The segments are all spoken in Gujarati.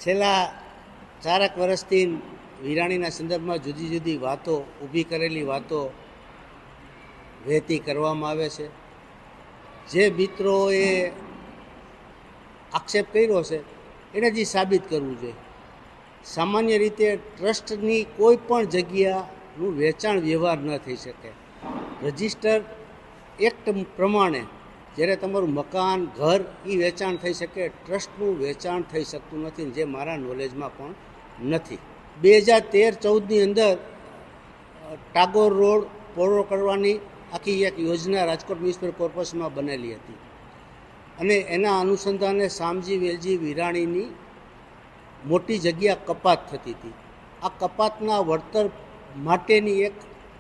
છેલ્લા 4 વર્ષથી વિરાણીના સંદર્ભમાં જુદી જુદી વાતો, ઊભી કરેલી વાતો વહેતી કરવામાં આવે છે. જે મિત્રોએ આક્ષેપ કર્યો છે એણે જે સાબિત કરવું જોઈએ. સામાન્ય રીતે ટ્રસ્ટની કોઈ પણ જગ્યાનું વેચાણ વ્યવહાર ન થઈ શકે. રજિસ્ટર એક્ટ પ્રમાણે જ્યારે તમારું મકાન, ઘર એ વેચાણ થઈ શકે, ટ્રસ્ટનું વેચાણ થઈ શકતું નથી, જે મારા નોલેજમાં પણ નથી. 2013-14ની અંદર ટાગોર રોડ પહોળો કરવાની આખી એક યોજના રાજકોટ મ્યુનિસિપલ કોર્પોરેશનમાં બનેલી હતી અને એના અનુસંધાને શામજી વેલજી વિરાણીની મોટી જગ્યા કપાત થતી હતી. આ કપાતના વળતર માટેની એક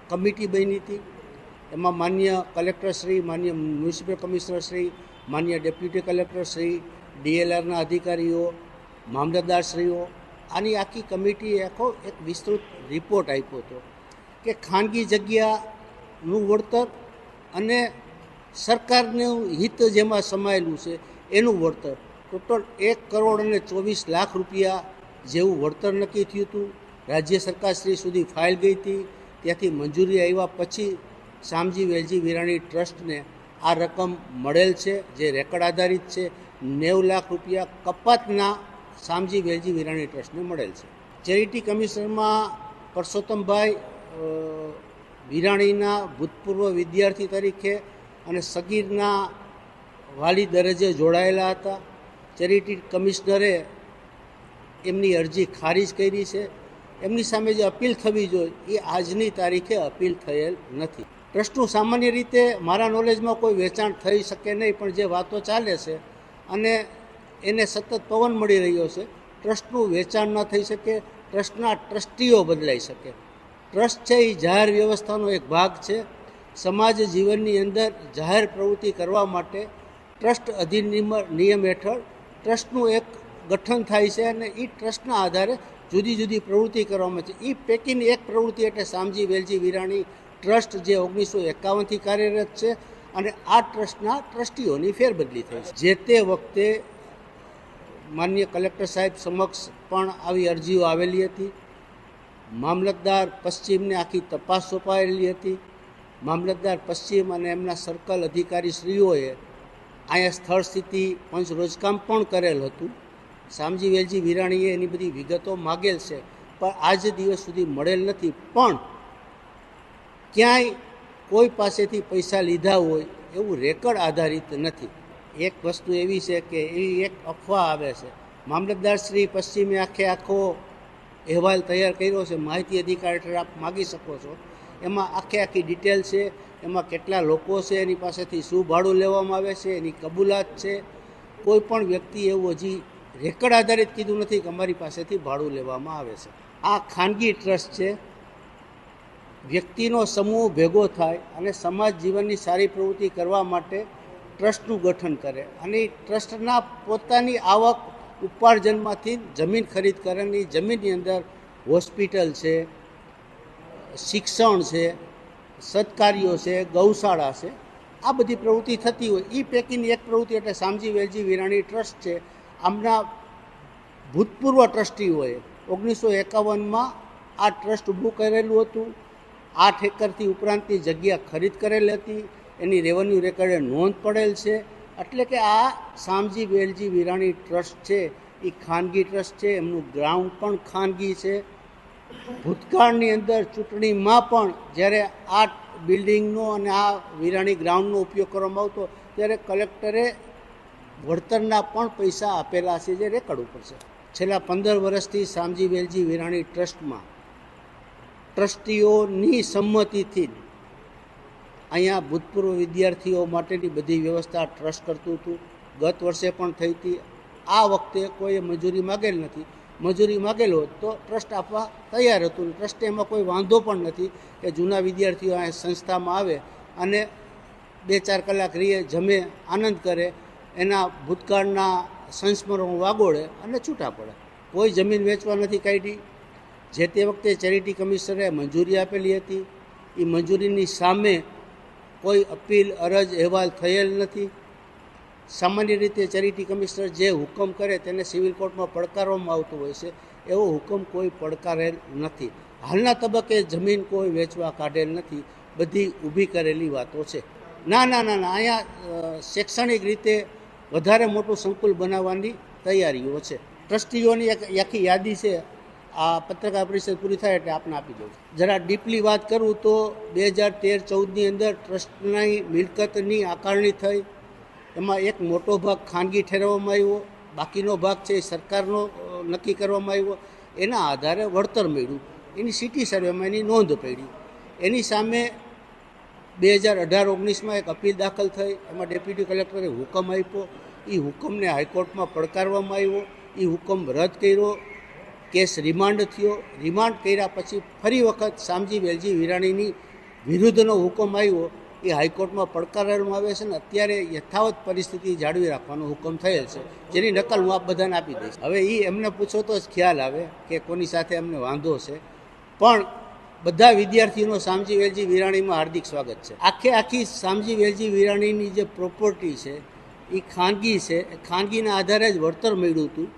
કમિટી બની હતી. એમાં માન્ય કલેક્ટરશ્રી, માન્ય મ્યુનિસિપલ કમિશનરશ્રી, માન્ય ડેપ્યુટી કલેક્ટરશ્રી, DLRના અધિકારીઓ, મામલતદારશ્રીઓ, આની આખી કમિટીએ આખો એક વિસ્તૃત રિપોર્ટ આપ્યો હતો કે ખાનગી જગ્યાનું વળતર અને સરકારનું હિત જેમાં સમાયેલું છે એનું વળતર ટોટલ 1,24,00,000 રૂપિયા જેવું વળતર નક્કી થયું હતું. રાજ્ય સરકારશ્રી સુધી ફાઇલ ગઈ હતી. ત્યાંથી મંજૂરી આવ્યા પછી શામજી વેલજી વિરાણી ટ્રસ્ટને આ રકમ મળેલ છે, જે રેકર્ડ આધારિત છે. 90,00,000 રૂપિયા કપાતના શામજી વેલજી વિરાણી ટ્રસ્ટને મળેલ છે. ચેરિટી કમિશનરમાં પરસોત્તમભાઈ વિરાણીના ભૂતપૂર્વ વિદ્યાર્થી તરીકે અને સગીરના વાલી દરજ્જે જોડાયેલા હતા. ચેરિટી કમિશનરે એમની અરજી ખારીજ કરી છે. એમની સામે જે અપીલ થવી જોઈએ એ આજની તારીખે અપીલ થયેલ નથી. ટ્રસ્ટનું સામાન્ય રીતે મારા નોલેજમાં કોઈ વેચાણ થઈ શકે નહીં, પણ જે વાતો ચાલે છે અને એને સતત પવન મળી રહ્યો છે, ટ્રસ્ટનું વેચાણ ન થઈ શકે, ટ્રસ્ટના ટ્રસ્ટીઓ બદલાઈ શકે. ટ્રસ્ટ છે એ જાહેર વ્યવસ્થાનો એક ભાગ છે. સમાજ જીવનની અંદર જાહેર પ્રવૃત્તિ કરવા માટે ટ્રસ્ટ અધિનિયમ હેઠળ ટ્રસ્ટનું એક ગઠન થાય છે અને એ ટ્રસ્ટના આધારે જુદી જુદી પ્રવૃત્તિ કરવામાં છે. એ પૈકીની એક પ્રવૃત્તિ એટલે શામજી વેલજી વિરાણી ટ્રસ્ટ, જે 1951થી કાર્યરત છે અને આ ટ્રસ્ટના ટ્રસ્ટીઓની ફેરબદલી થઈ છે. જે તે વખતે માન્ય કલેક્ટર સાહેબ સમક્ષ પણ આવી અરજીઓ આવેલી હતી. મામલતદાર પશ્ચિમને આખી તપાસ સોંપાયેલી હતી. મામલતદાર પશ્ચિમ અને એમના સર્કલ અધિકારીશ્રીઓએ અહીંયા સ્થળ સ્થિતિ પંચ રોજકામ પણ કરેલ હતું. શામજી વેલજી વિરાણીએ એની બધી વિગતો માગેલ છે, પણ આજ દિવસ સુધી મળેલ નથી. પણ ક્યાંય કોઈ પાસેથી પૈસા લીધા હોય એવું રેકર્ડ આધારિત નથી. એક વસ્તુ એવી છે કે એવી એક અફવા આવે છે. મામલતદાર શ્રી પશ્ચિમે આખો અહેવાલ તૈયાર કર્યો છે, માહિતી અધિકાર હેઠળ આપ માગી શકો છો. એમાં આખી ડિટેલ છે. એમાં કેટલા લોકો છે, એની પાસેથી શું ભાડું લેવામાં આવે છે, એની કબૂલાત છે. કોઈ પણ વ્યક્તિ એવું હજી રેકર્ડ આધારિત કીધું નથી કે અમારી પાસેથી ભાડું લેવામાં આવે છે. આ ખાનગી ટ્રસ્ટ છે. વ્યક્તિનો સમૂહ ભેગો થાય અને સમાજ જીવનની સારી પ્રવૃત્તિ કરવા માટે ટ્રસ્ટનું ગઠન કરે અને ટ્રસ્ટના પોતાની આવક ઉપાર્જનમાંથી જમીન ખરીદ કરેની જમીનની અંદર હોસ્પિટલ છે, શિક્ષણ છે, સત્કાર્યો છે, ગૌશાળા છે, આ બધી પ્રવૃત્તિ થતી હોય. એ પૈકીની એક પ્રવૃત્તિ એટલે શામજી વેલજી વિરાણી ટ્રસ્ટ છે. આમના ભૂતપૂર્વ ટ્રસ્ટીઓએ 1951માં આ ટ્રસ્ટ ઊભું કરેલું હતું. 8 એકરથી ઉપરાંતની જગ્યા ખરીદ કરેલી હતી. એની રેવન્યુ રેકર્ડે નોંધ પડેલ છે. એટલે કે આ શામજી વેલજી વિરાણી ટ્રસ્ટ છે એ ખાનગી ટ્રસ્ટ છે. એમનું ગ્રાઉન્ડ પણ ખાનગી છે. ભૂતકાળની અંદર ચૂંટણીમાં પણ જ્યારે આ બિલ્ડિંગનો અને આ વિરાણી ગ્રાઉન્ડનો ઉપયોગ કરવામાં આવતો ત્યારે કલેક્ટરે વળતરના પણ પૈસા આપેલા છે, જે રેકર્ડ ઉપર છે. છેલ્લા 15 વર્ષથી શામજી વેલજી વિરાણી ટ્રસ્ટમાં ટ્રસ્ટીઓની સંમતિથી અહીંયા ભૂતપૂર્વ વિદ્યાર્થીઓ માટેની બધી વ્યવસ્થા ટ્રસ્ટ કરતું હતું. ગત વર્ષે પણ થઈ હતી. આ વખતે કોઈએ મંજૂરી માગેલ નથી. મંજૂરી માગેલ હોત તો ટ્રસ્ટ આપવા તૈયાર હતું. ટ્રસ્ટે એમાં કોઈ વાંધો પણ નથી કે જૂના વિદ્યાર્થીઓ આ સંસ્થામાં આવે અને 2-4 કલાક રહીએ, જમે, આનંદ કરે, એના ભૂતકાળના સંસ્મરણો વાગોળે અને છૂટા પડે. કોઈ જમીન વેચવા નથી કાઢી. જે તે વખતે ચેરિટી કમિશનરે મંજૂરી આપેલી હતી. એ મંજૂરીની સામે કોઈ અપીલ, અરજ, અહેવાલ થયેલ નથી. સામાન્ય રીતે ચેરિટી કમિશનર જે હુકમ કરે તેને સિવિલ કોર્ટમાં પડકારવામાં આવતો હોય છે, એવો હુકમ કોઈ પડકારેલ નથી. હાલના તબક્કે જમીન કોઈ વેચવા કાઢેલ નથી, બધી ઊભી કરેલી વાતો છે. ના, અહીંયા શૈક્ષણિક રીતે વધારે મોટું સંકુલ બનાવવાની તૈયારીઓ છે. ટ્રસ્ટીઓની એક આખી યાદી છે, આ પત્રકાર પરિષદ પૂરી થાય એટલે આપને આપી દઉં. જરા ડીપલી વાત કરું તો 2013-14ની અંદર ટ્રસ્ટની મિલકતની આકારણી થઈ. એમાં એક મોટો ભાગ ખાનગી ઠેરવવામાં આવ્યો, બાકીનો ભાગ છે એ સરકારનો નક્કી કરવામાં આવ્યો. એના આધારે વળતર મળ્યું, એની સિટી સર્વેમાં એની નોંધ પડી. એની સામે 2018-19માં એક અપીલ દાખલ થઈ, એમાં ડેપ્યુટી કલેક્ટરે હુકમ આપ્યો. એ હુકમને હાઈકોર્ટમાં પડકારવામાં આવ્યો, એ હુકમ રદ કર્યો, કેસ રિમાન્ડ થયો. રિમાન્ડ કર્યા પછી ફરી વખત શામજી વેલજી વિરાણીની વિરુદ્ધનો હુકમ આવ્યો, એ હાઈકોર્ટમાં પડકારવામાં આવે છે ને અત્યારે યથાવત પરિસ્થિતિ જાળવી રાખવાનો હુકમ થયેલ છે, જેની નકલ હું આપ બધાને આપી દઈશ. હવે એ એમને પૂછો તો જ ખ્યાલ આવે કે કોની સાથે એમને વાંધો છે. પણ બધા વિદ્યાર્થીઓનો શામજી વેલજી વિરાણીમાં હાર્દિક સ્વાગત છે. આખી શામજી વેલજી વિરાણીની જે પ્રોપર્ટી છે એ ખાનગી છે, ખાનગીના આધારે જ વળતર મળ્યું હતું.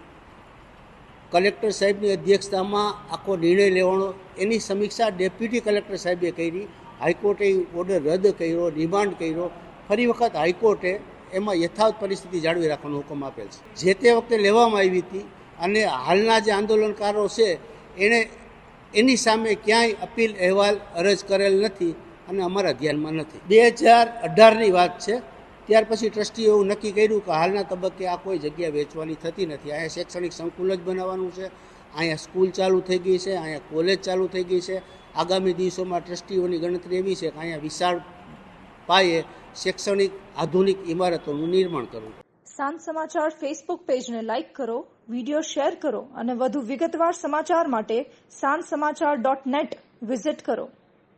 કલેક્ટર સાહેબની અધ્યક્ષતામાં આખો નિર્ણય લેવાનો, એની સમીક્ષા ડેપ્યુટી કલેક્ટર સાહેબે કરી. હાઈકોર્ટે ઓર્ડર રદ કર્યો, રિમાન્ડ કર્યો. ફરી વખત હાઈકોર્ટે એમાં યથાવત પરિસ્થિતિ જાળવી રાખવાનો હુકમ આપેલ છે. જે તે વખતે લેવામાં આવી હતી અને હાલના જે આંદોલનકારો છે એની સામે ક્યાંય અપીલ અહેવાલ અરજ કરેલ નથી અને અમારા ધ્યાનમાં નથી. 2018ની વાત છે, ત્યાર પછી ટ્રસ્ટીઓ એવું નક્કી કર્યું કે હાલના તબક્કે આ કોઈ જગ્યા વેચવાની થતી નથી. અહીંયા શૈક્ષણિક સંકુલ જ બનાવવાનું છે, અહીંયા સ્કૂલ ચાલુ થઈ ગઈ છે, અહીંયા કોલેજ ચાલુ થઈ ગઈ છે. આગામી દિવસોમાં ટ્રસ્ટીઓની ગણતરી એવી છે કે અહીંયા વિશાળ પાયે શૈક્ષણિક આધુનિક ઇમારતોનું નિર્માણ કરવું. સાંજ સમાચાર ફેસબુક પેજને લાઇક કરો, વિડીયો શેર કરો અને વધુ વિગતવાર સમાચાર માટે sanssamachar.net વિઝિટ કરો.